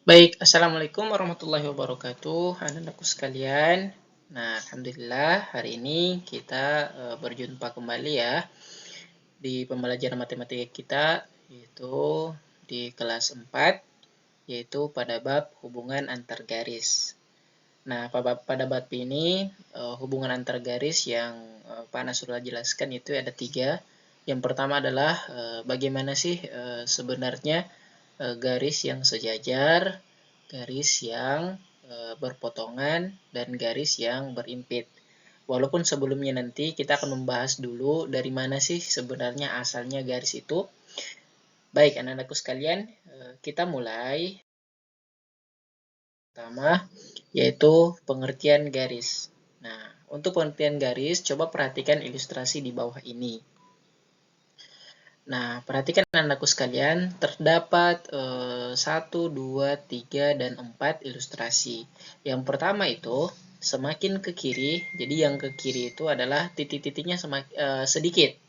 Baik, Assalamualaikum warahmatullahi wabarakatuh, anak-anakku sekalian. Nah, Alhamdulillah hari ini kita berjumpa kembali ya di pembelajaran matematika kita, yaitu di kelas 4, yaitu pada bab hubungan antar garis. Nah, pada bab ini hubungan antar garis yang Pak Nasrullah jelaskan itu ada 3. Yang pertama adalah bagaimana sih sebenarnya garis yang sejajar, garis yang berpotongan, dan garis yang berimpit. Walaupun sebelumnya nanti kita akan membahas dulu dari mana sih sebenarnya asalnya garis itu. Baik, anak-anakku sekalian, kita mulai. Pertama, yaitu pengertian garis. Nah, untuk pengertian garis, coba perhatikan ilustrasi di bawah ini. Nah, perhatikan anakku sekalian, terdapat 1, 2, 3, dan 4 ilustrasi. Yang pertama itu, semakin ke kiri, jadi yang ke kiri itu adalah titik-titiknya sedikit.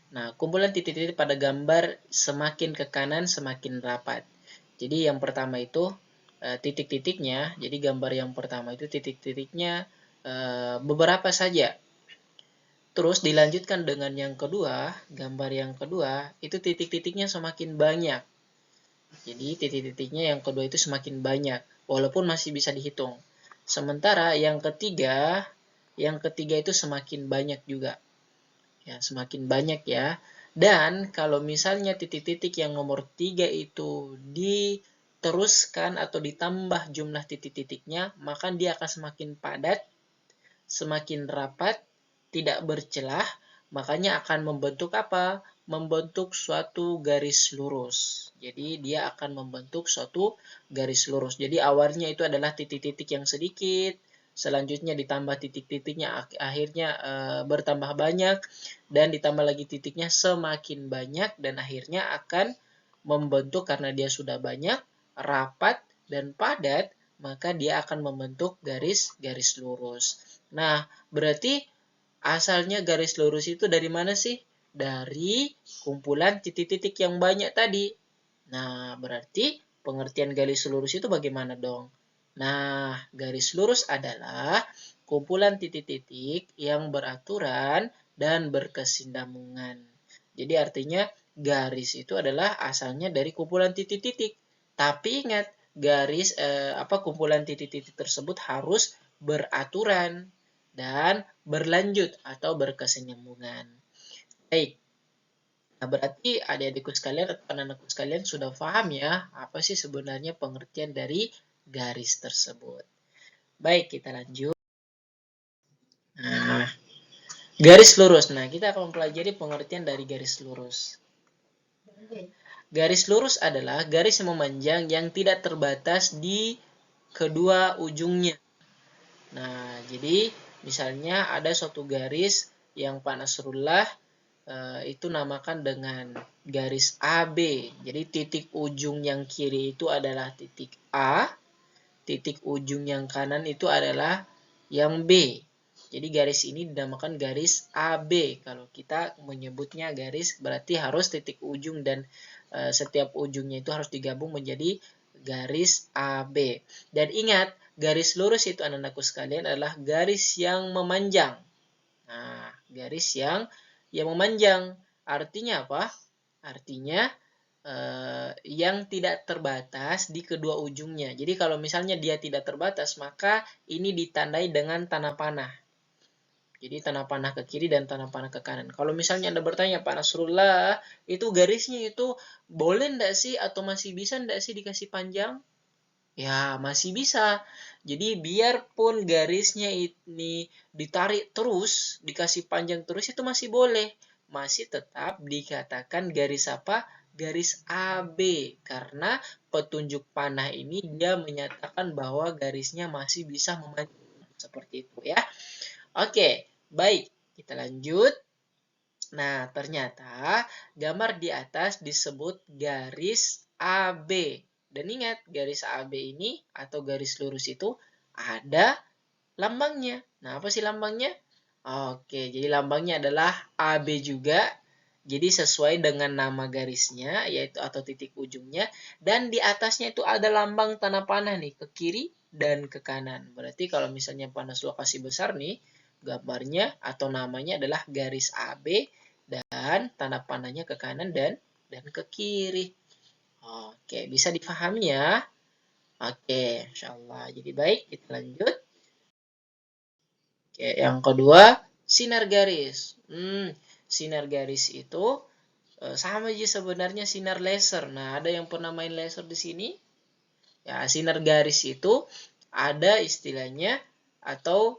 Nah, kumpulan titik-titik pada gambar semakin ke kanan semakin rapat. Jadi yang pertama itu titik-titiknya, jadi gambar yang pertama itu titik-titiknya beberapa saja. Terus dilanjutkan dengan yang kedua, gambar yang kedua, itu titik-titiknya semakin banyak. Jadi titik-titiknya yang kedua itu semakin banyak, walaupun masih bisa dihitung. Sementara yang ketiga itu semakin banyak juga. Ya, semakin banyak ya. Dan kalau misalnya titik-titik yang nomor 3 itu diteruskan atau ditambah jumlah titik-titiknya, maka dia akan semakin padat, semakin rapat, tidak bercelah, makanya akan membentuk apa? Membentuk suatu garis lurus. Jadi dia akan membentuk suatu garis lurus. Jadi awalnya itu adalah titik-titik yang sedikit, selanjutnya ditambah titik-titiknya akhirnya bertambah banyak, dan ditambah lagi titiknya semakin banyak, dan akhirnya akan membentuk, karena dia sudah banyak, rapat, dan padat, maka dia akan membentuk garis-garis lurus. Nah, berarti asalnya garis lurus itu dari mana sih? Dari kumpulan titik-titik yang banyak tadi. Nah, berarti pengertian garis lurus itu bagaimana dong? Nah, garis lurus adalah kumpulan titik-titik yang beraturan dan berkesinambungan. Jadi artinya garis itu adalah asalnya dari kumpulan titik-titik. Tapi ingat, kumpulan titik-titik tersebut harus beraturan dan berlanjut atau berkesinambungan. Baik. Nah, berarti adik-adikku sekalian atau anak-anakku sekalian sudah paham ya apa sih sebenarnya pengertian dari garis tersebut. Baik, kita lanjut. Nah, garis lurus. Nah, kita akan mempelajari pengertian dari garis lurus. Garis lurus adalah garis yang memanjang yang tidak terbatas di kedua ujungnya. Nah, jadi misalnya ada suatu garis yang Pak Nasrullah itu namakan dengan garis AB. Jadi titik ujung yang kiri itu adalah titik A, titik ujung yang kanan itu adalah yang B. Jadi garis ini dinamakan garis AB. Kalau kita menyebutnya garis, berarti harus titik ujung dan setiap ujungnya itu harus digabung menjadi garis AB. Dan ingat, garis lurus itu anak-anakku sekalian adalah garis yang memanjang. Nah, garis yang memanjang. Artinya apa? Artinya yang tidak terbatas di kedua ujungnya. Jadi kalau misalnya dia tidak terbatas, maka ini ditandai dengan tanda panah. Jadi tanda panah ke kiri dan tanda panah ke kanan. Kalau misalnya Anda bertanya, Pak Nasrullah, itu garisnya itu boleh enggak sih atau masih bisa enggak sih dikasih panjang? Ya, masih bisa. Jadi biarpun garisnya ini ditarik terus, dikasih panjang terus, itu masih boleh. Masih tetap dikatakan garis apa? Garis AB. Karena petunjuk panah ini dia menyatakan bahwa garisnya masih bisa memanjang. Seperti itu ya. Oke, baik. Kita lanjut. Nah, ternyata gambar di atas disebut garis AB. Dan ingat, garis AB ini atau garis lurus itu ada lambangnya. Nah, apa sih lambangnya? Oke, jadi lambangnya adalah AB juga. Jadi sesuai dengan nama garisnya, yaitu atau titik ujungnya, dan di atasnya itu ada lambang tanda panah nih, ke kiri dan ke kanan. Berarti kalau misalnya panas lokasi besar nih, gambarnya atau namanya adalah garis AB, dan tanda panahnya ke kanan dan ke kiri. Oke, bisa difahami ya? Oke, insyaallah. Jadi baik, kita lanjut. Oke, yang kedua, sinar garis. Sinar garis itu sama aja sebenarnya sinar laser. Nah, ada yang pernah main laser di sini? Ya, sinar garis itu ada istilahnya atau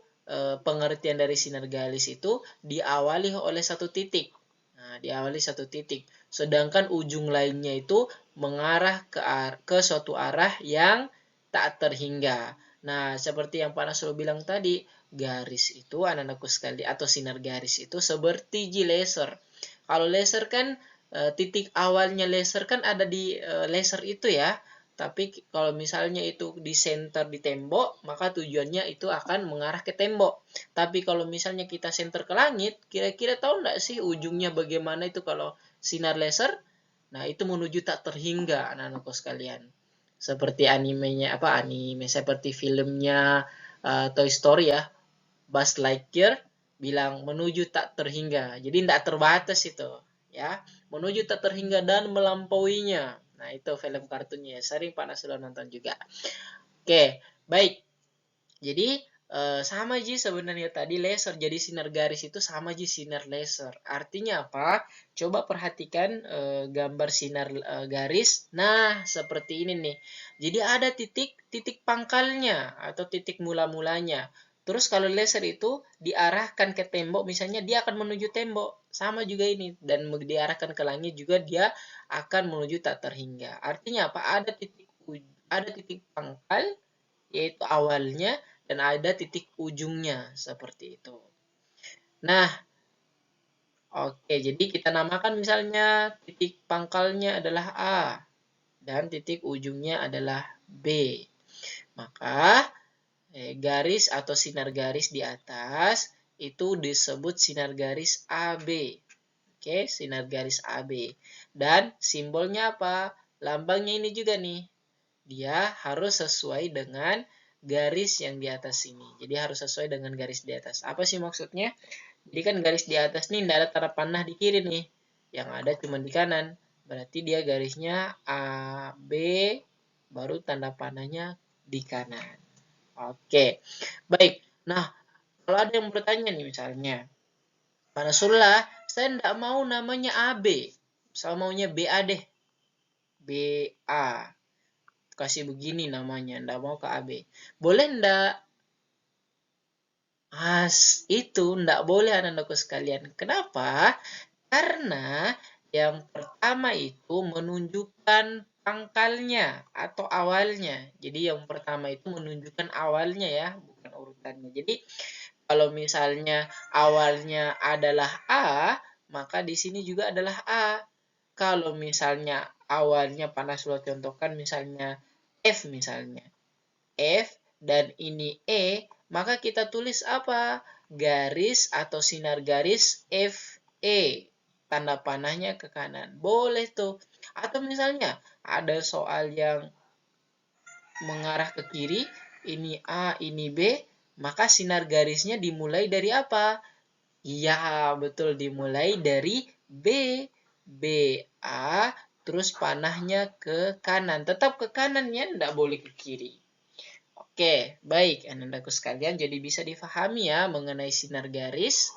pengertian dari sinar garis itu diawali oleh satu titik. Nah, diawali satu titik. Sedangkan ujung lainnya itu mengarah ke suatu arah yang tak terhingga. Nah, seperti yang Pak Nasrul bilang tadi, garis itu anak-anakku sekali atau sinar garis itu seperti laser. Kalau laser kan titik awalnya laser kan ada di laser itu ya. Tapi kalau misalnya itu di center di tembok, maka tujuannya itu akan mengarah ke tembok. Tapi kalau misalnya kita center ke langit, kira-kira tahu nggak sih ujungnya bagaimana itu kalau sinar laser? Nah, itu menuju tak terhingga, anak-anakku sekalian. Seperti animenya, anime, seperti filmnya Toy Story ya, Buzz Lightyear bilang menuju tak terhingga. Jadi tidak terbatas itu, ya. Menuju tak terhingga dan melampauinya. Nah, itu film kartunnya. Sering Pak Nasrul nonton juga. Oke, baik. Jadi sama aja sebenarnya tadi laser. Jadi sinar garis itu sama aja sinar laser. Artinya apa? Coba perhatikan gambar sinar garis. Nah, seperti ini nih. Jadi ada titik pangkalnya atau titik mula-mulanya. Terus kalau laser itu diarahkan ke tembok, misalnya dia akan menuju tembok. Sama juga ini. Dan diarahkan ke langit juga dia akan menuju tak terhingga. Artinya apa? Ada titik pangkal yaitu awalnya dan ada titik ujungnya seperti itu. Nah, oke, jadi kita namakan misalnya titik pangkalnya adalah A dan titik ujungnya adalah B. Maka garis atau sinar garis di atas itu disebut sinar garis AB. Oke, sinar garis AB. Dan simbolnya apa? Lambangnya ini juga nih. Dia harus sesuai dengan garis yang di atas ini. Jadi harus sesuai dengan garis di atas. Apa sih maksudnya? Jadi kan garis di atas nih tidak ada tanda panah di kiri nih. Yang ada cuma di kanan. Berarti dia garisnya A, B, baru tanda panahnya di kanan. Oke, baik. Nah, kalau ada yang bertanya nih misalnya, Pak Nasrullah, saya tidak mau namanya AB. Saya maunya BA deh. BA. Kasih begini namanya, ndak mau ke AB. Boleh ndak? Itu ndak boleh anak-anakku sekalian. Kenapa? Karena yang pertama itu menunjukkan pangkalnya atau awalnya. Jadi yang pertama itu menunjukkan awalnya ya, bukan urutannya. Jadi kalau misalnya awalnya adalah A, maka di sini juga adalah A. Kalau misalnya awalnya panas lo contohkan misalnya F misalnya. F dan ini E, maka kita tulis apa? Garis atau sinar garis FE. Tanda panahnya ke kanan. Boleh tuh. Atau misalnya ada soal yang mengarah ke kiri, ini A, ini B, maka sinar garisnya dimulai dari apa? Ya, betul, dimulai dari B. BA, terus panahnya ke kanan. Tetap ke kanan ya, tidak boleh ke kiri. Oke, baik anak-anakku sekalian, jadi bisa difahami ya mengenai sinar garis.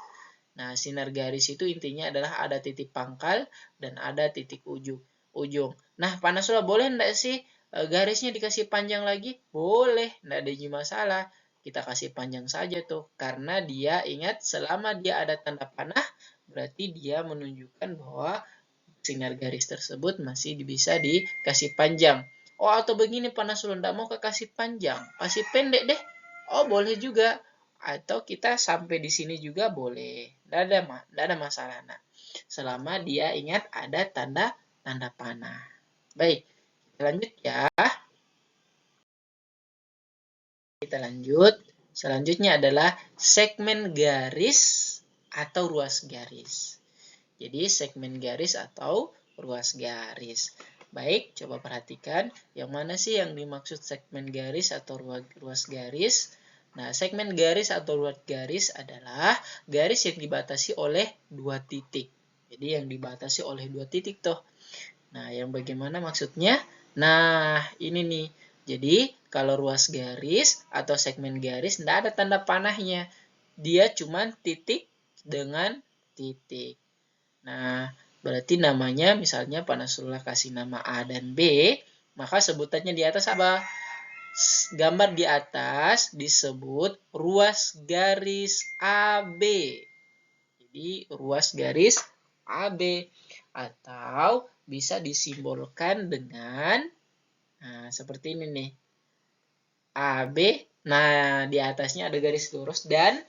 Nah, sinar garis itu intinya adalah ada titik pangkal dan ada titik ujung. Nah, Pak Nasrullah, boleh enggak sih garisnya dikasih panjang lagi? Boleh, enggak ada masalah. Kita kasih panjang saja tuh, karena dia ingat selama dia ada tanda panah, berarti dia menunjukkan bahwa sinar garis tersebut masih bisa dikasih panjang. Oh, atau begini Pak Nasrul, tidak mau kasih panjang, kasih pendek deh. Oh, boleh juga. Atau kita sampai di sini juga boleh. Tidak ada masalah. Nah, selama dia ingat ada tanda panah. Baik, kita lanjut ya. Kita lanjut. Selanjutnya adalah segmen garis atau ruas garis. Jadi segmen garis atau ruas garis. Baik, coba perhatikan yang mana sih yang dimaksud segmen garis atau ruas garis. Nah, segmen garis atau ruas garis adalah garis yang dibatasi oleh dua titik. Jadi yang dibatasi oleh dua titik tuh. Nah, yang bagaimana maksudnya? Nah, ini nih. Jadi, kalau ruas garis atau segmen garis tidak ada tanda panahnya. Dia cuma titik dengan titik. Nah, berarti namanya misalnya Panasula kasih nama A dan B, maka sebutannya di atas apa? Gambar di atas disebut ruas garis AB. Jadi, ruas garis AB. Atau bisa disimbolkan dengan, nah, seperti ini nih. AB, nah di atasnya ada garis lurus dan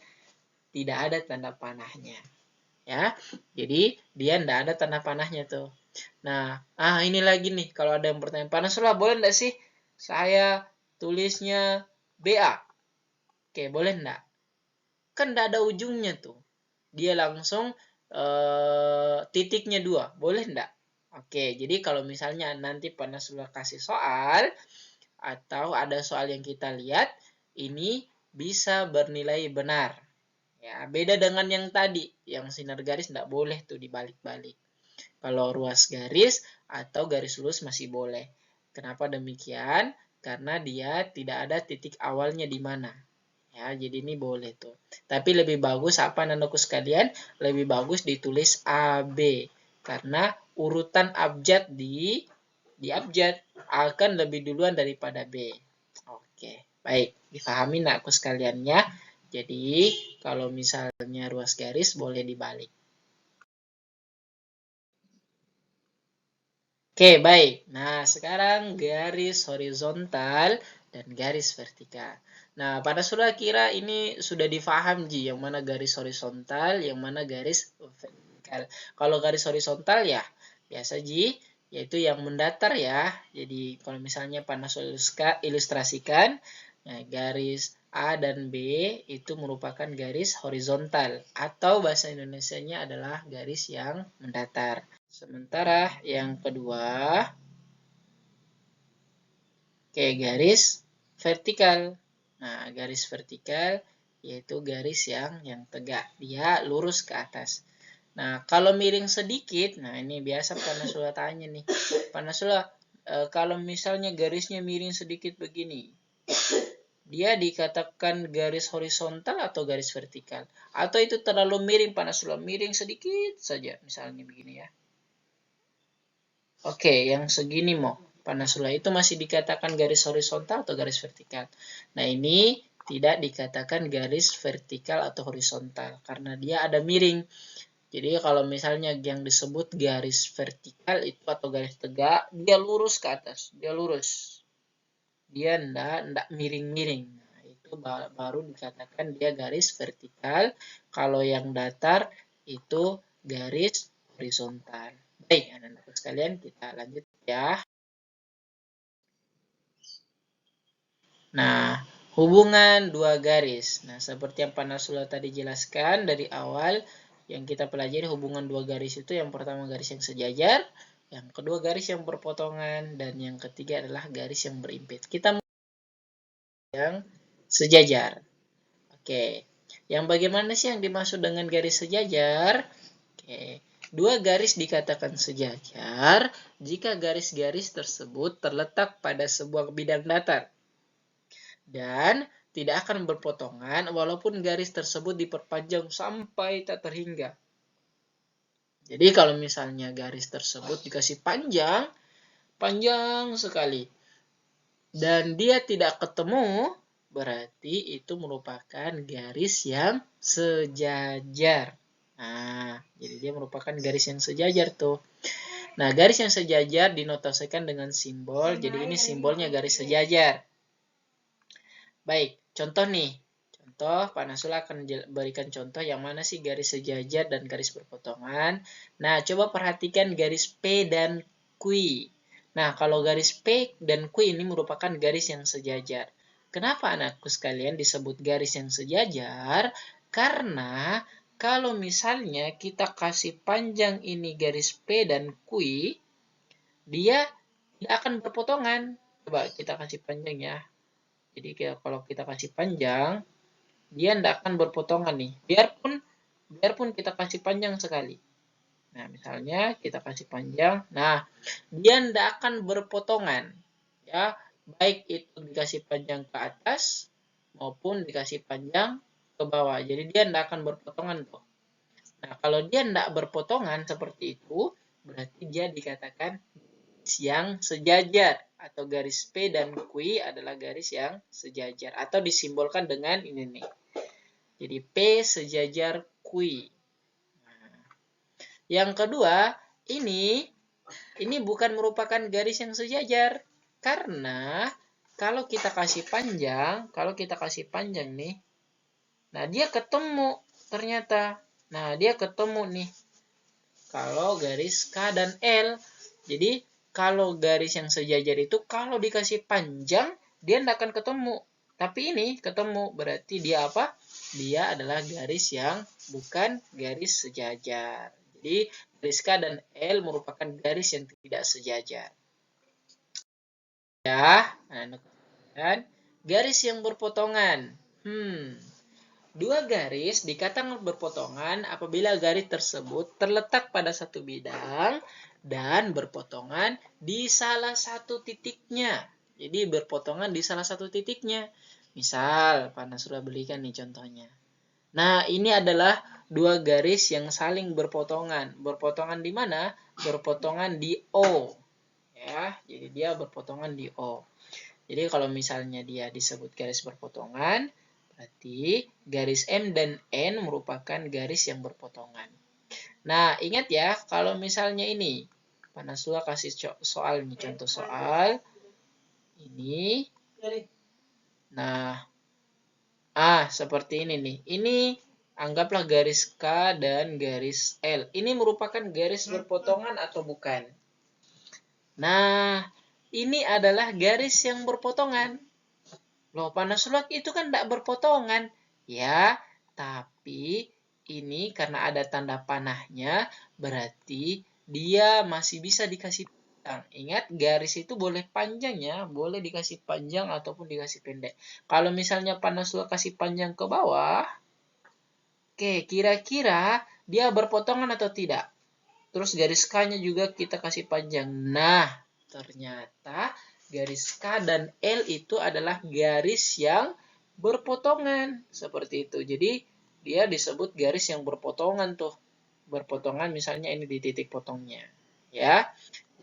tidak ada tanda panahnya. Ya, jadi dia tidak ada tanda panahnya tuh. Nah, ini lagi nih, kalau ada yang bertanya, Panasula boleh enggak sih saya tulisnya BA? Oke, boleh enggak? Kan enggak ada ujungnya tuh. Dia langsung titiknya 2, boleh enggak? Oke, jadi kalau misalnya nanti Panasula kasih soal, atau ada soal yang kita lihat, ini bisa bernilai benar. Ya, beda dengan yang tadi, yang sinar garis tidak boleh tuh dibalik-balik. Kalau ruas garis atau garis lurus masih boleh. Kenapa demikian? Karena dia tidak ada titik awalnya di mana. Ya, jadi ini boleh tuh. Tapi lebih bagus apa anakku sekalian? Lebih bagus ditulis AB. Karena urutan abjad di abjad akan lebih duluan daripada B. Oke, baik. Difahami anakku sekaliannya. Jadi, kalau misalnya ruas garis boleh dibalik. Oke, baik. Nah, sekarang garis horizontal dan garis vertikal. Nah, pada sudah kira ini sudah difaham, Ji, yang mana garis horizontal, yang mana garis vertikal. Kalau garis horizontal ya, biasa, Ji, yaitu yang mendatar ya. Jadi, kalau misalnya Panas ilustrasikan, nah, garis A dan B itu merupakan garis horizontal atau bahasa Indonesianya adalah garis yang mendatar. Sementara yang kedua, garis vertikal. Nah, garis vertikal yaitu garis yang tegak, dia lurus ke atas. Nah, kalau miring sedikit, nah ini biasa Panasula tanya nih, Panasula, kalau misalnya garisnya miring sedikit begini, dia dikatakan garis horizontal atau garis vertikal? Atau itu terlalu miring, Panasula, miring sedikit saja, misalnya begini ya. Oke, yang segini mau. Panasula itu masih dikatakan garis horizontal atau garis vertikal? Nah, ini tidak dikatakan garis vertikal atau horizontal karena dia ada miring. Jadi kalau misalnya yang disebut garis vertikal itu atau garis tegak, dia lurus ke atas, dia lurus. Dia enggak miring-miring. Nah, itu baru dikatakan dia garis vertikal. Kalau yang datar itu garis horizontal. Baik, anak-anak sekalian, kita lanjut ya. Nah, hubungan dua garis. Nah, seperti yang Panasula tadi jelaskan dari awal, yang kita pelajari hubungan dua garis itu yang pertama garis yang sejajar, yang kedua garis yang berpotongan, dan yang ketiga adalah garis yang berimpit. Kita yang sejajar. Oke, yang bagaimana sih yang dimaksud dengan garis sejajar? Oke, dua garis dikatakan sejajar jika garis-garis tersebut terletak pada sebuah bidang datar dan tidak akan berpotongan walaupun garis tersebut diperpanjang sampai tak terhingga. Jadi kalau misalnya garis tersebut dikasih panjang sekali, dan dia tidak ketemu, berarti itu merupakan garis yang sejajar. Nah, jadi dia merupakan garis yang sejajar tuh. Nah, garis yang sejajar dinotasikan dengan simbol. Jadi ini simbolnya garis sejajar. Baik, contoh nih. Contoh, Panasula akan berikan contoh yang mana sih garis sejajar dan garis berpotongan. Nah, coba perhatikan garis P dan Q. Nah, kalau garis P dan Q ini merupakan garis yang sejajar. Kenapa anakku sekalian disebut garis yang sejajar? Karena kalau misalnya kita kasih panjang ini garis P dan Q, dia tidak akan berpotongan. Coba kita kasih panjang ya. Jadi kalau kita kasih panjang, dia tidak akan berpotongan nih. Biarpun kita kasih panjang sekali. Nah, misalnya kita kasih panjang. Nah, dia tidak akan berpotongan. Ya, baik itu dikasih panjang ke atas maupun dikasih panjang ke bawah. Jadi dia tidak akan berpotongan tuh. Nah, kalau dia tidak berpotongan seperti itu, berarti dia dikatakan yang sejajar atau garis P dan Q adalah garis yang sejajar atau disimbolkan dengan ini nih. Jadi P sejajar Q. Nah, yang kedua, ini bukan merupakan garis yang sejajar karena kalau kita kasih panjang nih, nah dia ketemu ternyata. Nah, dia ketemu nih. Kalau garis K dan L. Jadi, kalau garis yang sejajar itu, kalau dikasih panjang, dia tidak akan ketemu. Tapi ini ketemu. Berarti dia apa? Dia adalah garis yang bukan garis sejajar. Jadi, garis K dan L merupakan garis yang tidak sejajar. Ya, nah, garis yang berpotongan. Dua garis dikatakan berpotongan apabila garis tersebut terletak pada satu bidang dan berpotongan di salah satu titiknya. Jadi berpotongan di salah satu titiknya. Misal, Pak Nasrullah berikan nih contohnya. Nah, ini adalah dua garis yang saling berpotongan. Berpotongan di mana? Berpotongan di O. Ya, jadi dia berpotongan di O. Jadi kalau misalnya dia disebut garis berpotongan, berarti garis M dan N merupakan garis yang berpotongan. Nah, ingat ya, kalau misalnya ini, Pak Nasrullah kasih soal nih, contoh soal. Ini. Nah, seperti ini nih. Ini anggaplah garis K dan garis L. Ini merupakan garis berpotongan atau bukan? Nah, ini adalah garis yang berpotongan. Loh, Pak Nasrullah itu kan tidak berpotongan. Ya, tapi ini karena ada tanda panahnya, berarti dia masih bisa dikasih panjang. Ingat, garis itu boleh panjang ya, boleh dikasih panjang ataupun dikasih pendek. Kalau misalnya Pak Nasrullah kasih panjang ke bawah, oke, kira-kira dia berpotongan atau tidak? Terus garis K-nya juga kita kasih panjang. Nah, ternyata garis K dan L itu adalah garis yang berpotongan. Seperti itu. Jadi, dia disebut garis yang berpotongan tuh. Berpotongan misalnya ini di titik potongnya. Ya.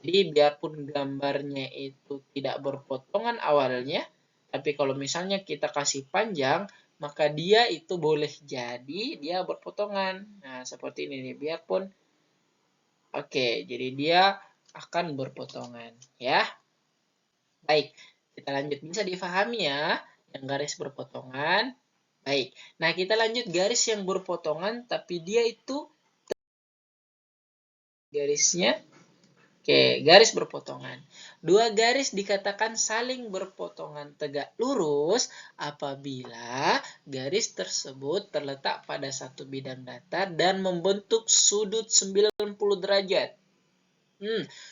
Jadi, biarpun gambarnya itu tidak berpotongan awalnya, tapi kalau misalnya kita kasih panjang, maka dia itu boleh jadi dia berpotongan. Nah, seperti ini nih. Biarpun oke, jadi dia akan berpotongan, ya. Baik, kita lanjut. Bisa difahami ya, yang garis berpotongan. Baik, nah kita lanjut garis yang berpotongan, tapi dia itu garisnya. Oke, garis berpotongan. Dua garis dikatakan saling berpotongan tegak lurus apabila garis tersebut terletak pada satu bidang datar dan membentuk sudut 90 derajat.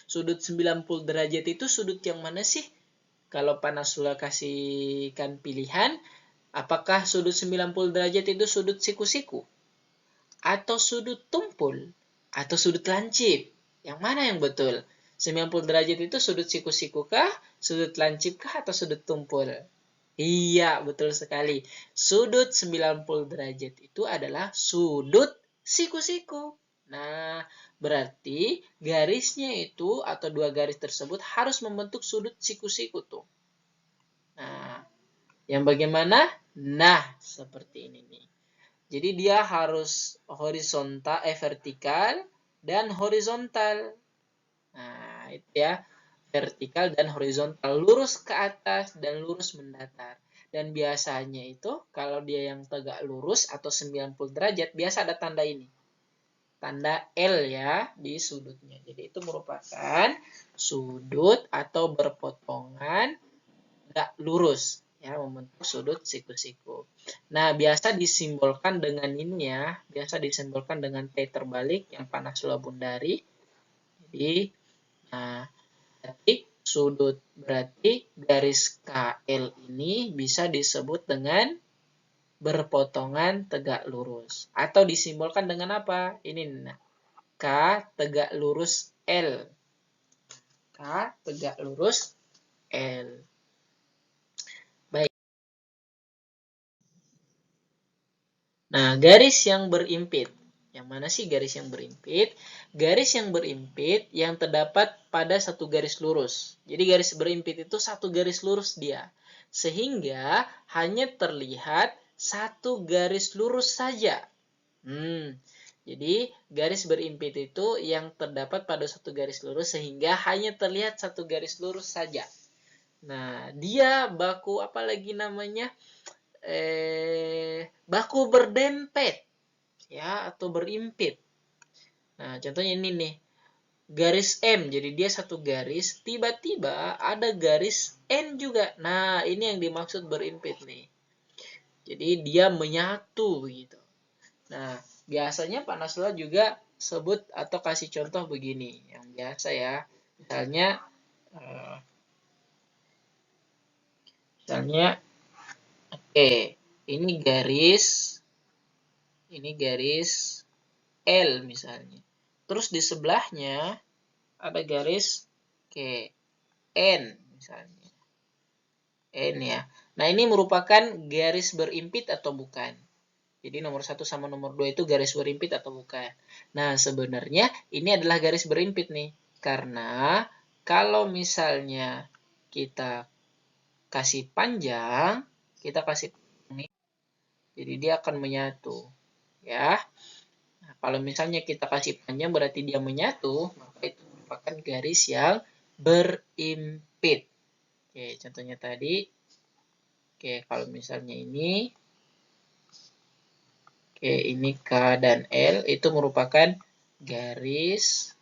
Sudut 90 derajat itu sudut yang mana sih? Kalau Pak Nasrullah kasihkan pilihan, apakah sudut 90 derajat itu sudut siku-siku? Atau sudut tumpul? Atau sudut lancip? Yang mana yang betul? 90 derajat itu sudut siku-siku kah? Sudut lancip kah? Atau sudut tumpul? Iya, betul sekali. Sudut 90 derajat itu adalah sudut siku-siku. Nah, berarti garisnya itu atau dua garis tersebut harus membentuk sudut siku-siku tuh. Nah, yang bagaimana? Nah, seperti ini nih. Jadi dia harus vertikal dan horizontal. Nah, itu ya. Vertikal dan horizontal. Lurus ke atas dan lurus mendatar. Dan biasanya itu kalau dia yang tegak lurus atau 90 derajat, biasa ada tanda ini. Tanda L ya di sudutnya. Jadi itu merupakan sudut atau berpotongan tegak lurus. Ya, membentuk sudut siku-siku. Nah, biasa disimbolkan dengan ini ya, biasa disimbolkan dengan T terbalik yang panas Loa Bundari. Jadi, nah, berarti garis KL ini bisa disebut dengan berpotongan tegak lurus. Atau disimbolkan dengan apa? Ini, nah, K tegak lurus L. K tegak lurus L. Baik. Nah, garis yang berimpit. Yang mana sih garis yang berimpit? Garis yang berimpit yang terdapat pada satu garis lurus. Jadi garis berimpit itu satu garis lurus dia. Sehingga hanya terlihat satu garis lurus saja. Jadi garis berimpit itu yang terdapat pada satu garis lurus sehingga hanya terlihat satu garis lurus saja. Nah, dia baku apa lagi namanya? Baku berdempet ya atau berimpit. Nah, contohnya ini nih. Garis M, jadi dia satu garis, tiba-tiba ada garis N juga. Nah, ini yang dimaksud berimpit nih. Jadi dia menyatu begitu. Nah, biasanya Pak Nasrullah juga sebut atau kasih contoh begini, yang biasa ya. Misalnya oke, ini garis L misalnya. Terus di sebelahnya ada garis N misalnya. N ya. Nah, ini merupakan garis berimpit atau bukan? Jadi nomor 1 sama nomor 2 itu garis berimpit atau bukan? Nah, sebenarnya ini adalah garis berimpit nih. Karena kalau misalnya kita kasih panjang, nih, jadi dia akan menyatu. Ya. Nah, kalau misalnya kita kasih panjang berarti dia menyatu, maka itu merupakan garis yang berimpit. Oke, contohnya tadi. Oke, kalau misalnya ini. Oke, ini K dan L itu merupakan garis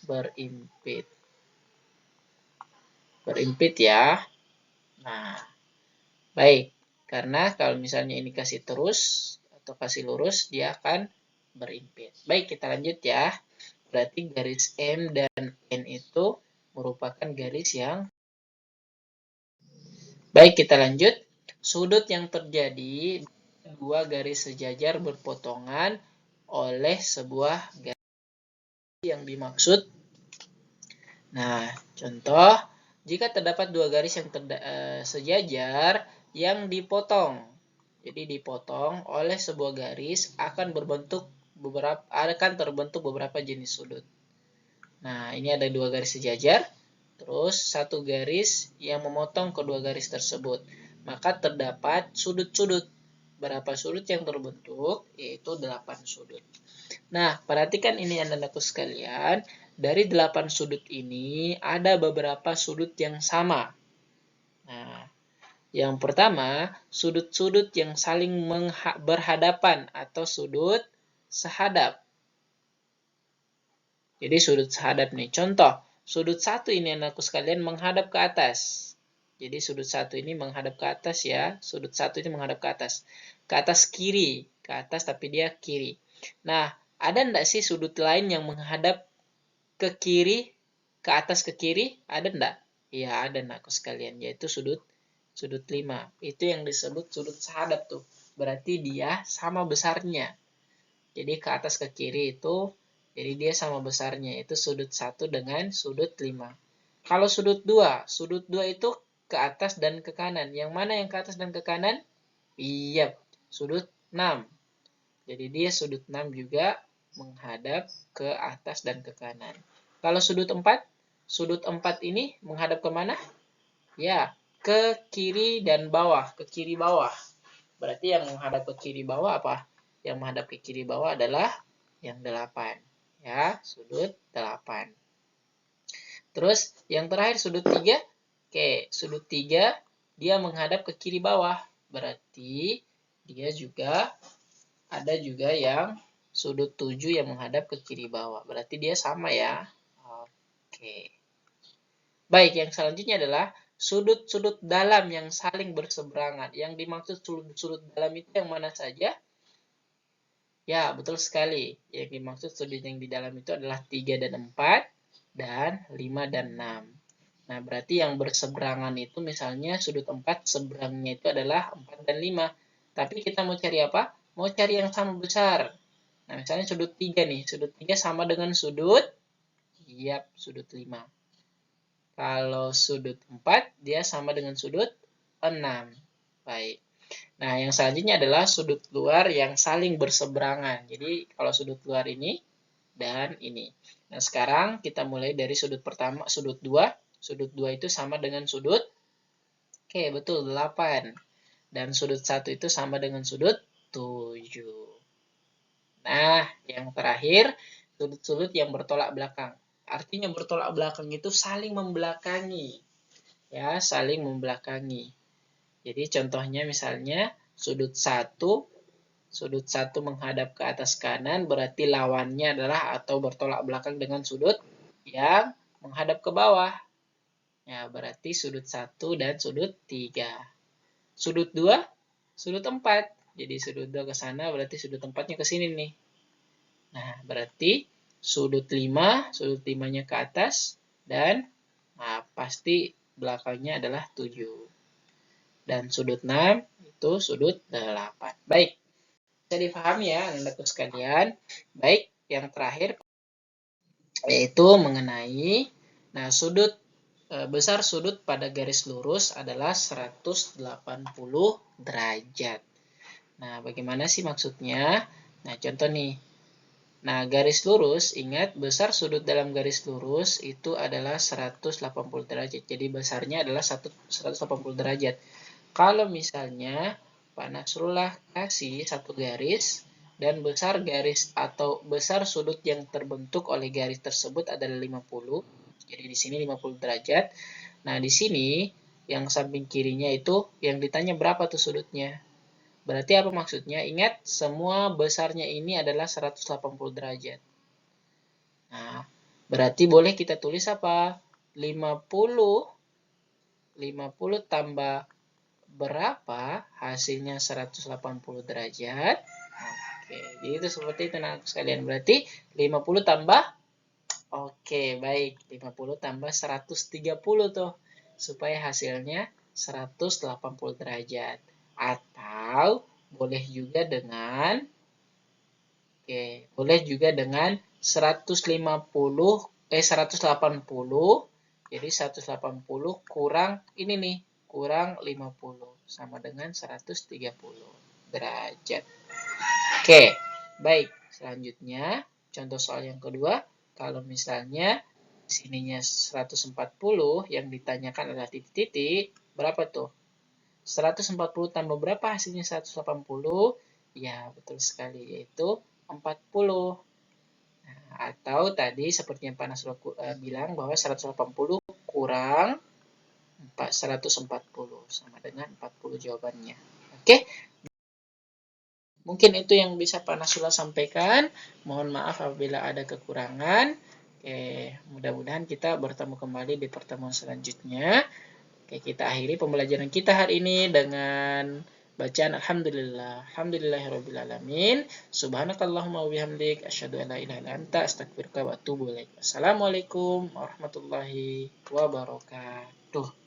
berimpit. Berimpit ya. Nah, baik. Karena kalau misalnya ini kasih terus atau kasih lurus, dia akan berimpit. Baik, kita lanjut ya. Berarti garis M dan N itu merupakan garis yang... Baik, kita lanjut. Sudut yang terjadi dua garis sejajar berpotongan oleh sebuah garis yang dimaksud. Nah, contoh, jika terdapat dua garis yang sejajar yang dipotong. Jadi dipotong oleh sebuah garis akan terbentuk beberapa jenis sudut. Nah, ini ada dua garis sejajar, terus satu garis yang memotong kedua garis tersebut. Maka terdapat sudut-sudut. Berapa sudut yang terbentuk? Yaitu 8 sudut. Nah, perhatikan ini anak-anakku sekalian. Dari 8 sudut ini, ada beberapa sudut yang sama. Nah, yang pertama, sudut-sudut yang saling berhadapan atau sudut sehadap. Jadi sudut sehadap nih. Contoh, sudut satu ini anakku sekalian menghadap ke atas. Jadi sudut satu ini menghadap ke atas ya. Sudut satu ini menghadap ke atas. Ke atas kiri. Ke atas tapi dia kiri. Nah, ada enggak sih sudut lain yang menghadap ke kiri? Ke atas ke kiri? Ada enggak? Ya, ada anakku sekalian. Yaitu sudut 5. Itu yang disebut sudut sehadap tuh. Berarti dia sama besarnya. Jadi ke atas ke kiri itu, jadi dia sama besarnya. Itu sudut 1 dengan sudut 5. Kalau sudut 2 itu ke atas dan ke kanan. Yang mana yang ke atas dan ke kanan? Iya, sudut 6. Jadi dia sudut 6 juga menghadap ke atas dan ke kanan. Kalau sudut 4 ini menghadap ke mana? Ya, ke kiri dan bawah, ke kiri bawah. Berarti yang menghadap ke kiri bawah apa? Yang menghadap ke kiri bawah adalah yang 8. Ya, sudut 8. Terus yang terakhir sudut 3. Oke, sudut 3 dia menghadap ke kiri bawah. Berarti dia juga ada juga yang sudut 7 yang menghadap ke kiri bawah. Berarti dia sama ya. Oke. Baik, yang selanjutnya adalah sudut-sudut dalam yang saling berseberangan. Yang dimaksud sudut-sudut dalam itu yang mana saja? Ya, betul sekali. Yang dimaksud sudut yang di dalam itu adalah 3 dan 4, dan 5 dan 6. Nah, berarti yang berseberangan itu misalnya sudut 4, seberangnya itu adalah 4 dan 5. Tapi kita mau cari apa? Mau cari yang sama besar. Nah, misalnya sudut 3 nih. Sudut 3 sama dengan sudut, sudut 5. Kalau sudut 4, dia sama dengan sudut 6. Baik. Nah, yang selanjutnya adalah sudut luar yang saling berseberangan. Jadi, kalau sudut luar ini dan ini. Nah, sekarang kita mulai dari sudut pertama, sudut 2. Sudut 2 itu sama dengan sudut, oke, betul, 8. Dan sudut 1 itu sama dengan sudut 7. Nah, yang terakhir, sudut-sudut yang bertolak belakang. Artinya bertolak belakang itu saling membelakangi. Ya, saling membelakangi. Jadi contohnya misalnya sudut 1 menghadap ke atas kanan, berarti lawannya adalah atau bertolak belakang dengan sudut yang menghadap ke bawah. Ya, berarti sudut 1 dan sudut 3. Sudut 2, sudut 4. Jadi sudut 2 ke sana, berarti sudut 4-nya ke sini nih. Nah, berarti sudut 5, sudut 5-nya ke atas, dan pasti belakangnya adalah 7. Dan sudut 6 itu sudut 8. Baik, bisa dipahami ya anak-anakku sekalian. Baik, yang terakhir yaitu mengenai sudut besar sudut pada garis lurus adalah 180 derajat. Nah, bagaimana sih maksudnya? Nah, contoh nih. Nah, garis lurus, ingat besar sudut dalam garis lurus itu adalah 180 derajat. Jadi besarnya adalah 180 derajat. Kalau misalnya Pak Nasrullah kasih satu garis dan besar garis atau besar sudut yang terbentuk oleh garis tersebut adalah 50. Jadi di sini 50 derajat. Nah, di sini yang samping kirinya itu yang ditanya berapa tuh sudutnya. Berarti apa maksudnya? Ingat, semua besarnya ini adalah 180 derajat. Nah, berarti boleh kita tulis apa? 50 tambah berapa hasilnya 180 derajat. Oke, jadi itu seperti itu anak sekalian. Berarti 50 tambah, oke, baik, 50 tambah 130 tuh, supaya hasilnya 180 derajat. Atau boleh juga dengan, boleh juga dengan 180, 180, jadi 180 kurang ini nih, kurang 50 sama dengan 130 derajat. Oke, baik. Selanjutnya, contoh soal yang kedua, kalau misalnya sininya 140, yang ditanyakan adalah titik-titik, berapa tuh? 140 tambah berapa hasilnya 180? Ya, betul sekali, yaitu 40. Nah, atau tadi seperti yang Pak Nasrullah bilang bahwa 180 kurang 140 sama dengan 40 jawabannya. Oke, mungkin itu yang bisa Pak Nasrullah sampaikan. Mohon maaf apabila ada kekurangan. Oke, mudah-mudahan kita bertemu kembali di pertemuan selanjutnya. Oke, kita akhiri pembelajaran kita hari ini dengan bacaan Alhamdulillah. Alhamdulillahirabbil alamin. Subhanakallahumma wa bihamdik asyhadu an la ilaha illa anta astaghfiruka wa atubu ilaik. Assalamualaikum warahmatullahi wabarakatuh.